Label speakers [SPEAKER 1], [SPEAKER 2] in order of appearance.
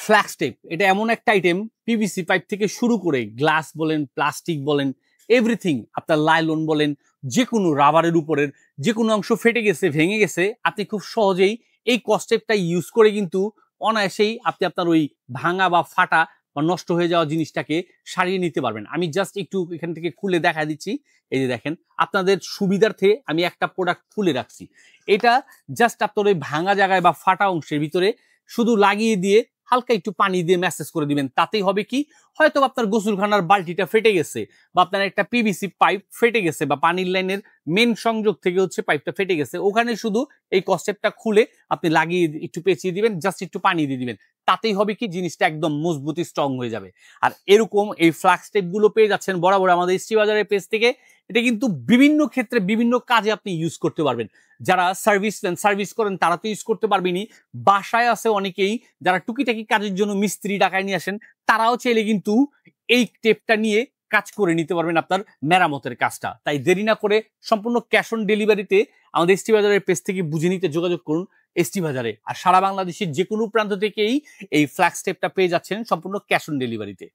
[SPEAKER 1] Flax tape এটা এমন একটা আইটেম, পিভিসি পাইপ থেকে শুরু করে গ্লাস বলেন, প্লাস্টিক বলেন, এভরিথিং, আপনার লাইলন বলেন, যে কোনো রাবারের উপরের যে কোনো অংশ ফেটে গেছে, ভেঙে গেছে, আপনি খুব সহজেই এই কস্টেপটা ইউজ করে কিন্তু অনায়াসেই আপনি আপনার ওই ভাঙা বা ফাটা বা নষ্ট হয়ে যাওয়া জিনিসটাকে সারিয়ে নিতে পারবেন। আমি জাস্ট একটু এখান থেকে খুলে দেখা দিচ্ছি। এই যে দেখেন, আপনাদের সুবিধার্থে আমি একটা প্রোডাক্ট খুলে রাখছি। এটা জাস্ট আপনার ওই ভাঙা জায়গায় বা ফাটা অংশের ভিতরে শুধু লাগিয়ে দিয়ে হালকা একটু পানি দিয়ে ম্যাসেজ করে দিবেন। তাতেই হবে কি, হয়তো আপনার গোসলখানার বালতিটা ফেটে গেছে, বা আপনার একটা পিভিসি পাইপ ফেটে গেছে, বা পানির লাইনের মেন সংযোগ থেকে হচ্ছে পাইপটা ফেটে গেছে, ওখানে শুধু এই কনসেপ্টটা খুলে আপনি লাগিয়ে একটু পেঁচিয়ে দিবেন, জাস্ট একটু পানি দিয়ে দিবেন। তাতেই হবে কি, জিনিসটা একদম মজবুতি স্ট্রং হয়ে যাবে। আর এরকম এই ফ্লাক্স টেপ গুলো পেয়ে যাচ্ছেন বরাবর আমাদের ইস্ত্রি বাজারের পেজ থেকে। এটা কিন্তু বিভিন্ন ক্ষেত্রে বিভিন্ন কাজে আপনি ইউজ করতে পারবেন। যারা সার্ভিস করেন তারা তো ইউজ করতে পারবেনই, বাসায় আছে অনেকেই যারা টুকিটাকি কাজের জন্য মিস্ত্রি ডাকায় নিয়ে আসেন, তারাও চাইলে কিন্তু এই টেপটা নিয়ে কাজ করে নিতে পারবেন আপনার মেরামতের কাজটা। তাই দেরি না করে সম্পূর্ণ ক্যাশ অন ডেলিভারিতে আমাদের এসটি বাজারের পেজ থেকে বুঝে নিতে যোগাযোগ করুন এসটি বাজারে। আর সারা বাংলাদেশের যে কোনো প্রান্ত থেকেই এই ফ্ল্যাক্স টেপটা পেয়ে যাচ্ছেন সম্পূর্ণ ক্যাশ অন ডেলিভারিতে।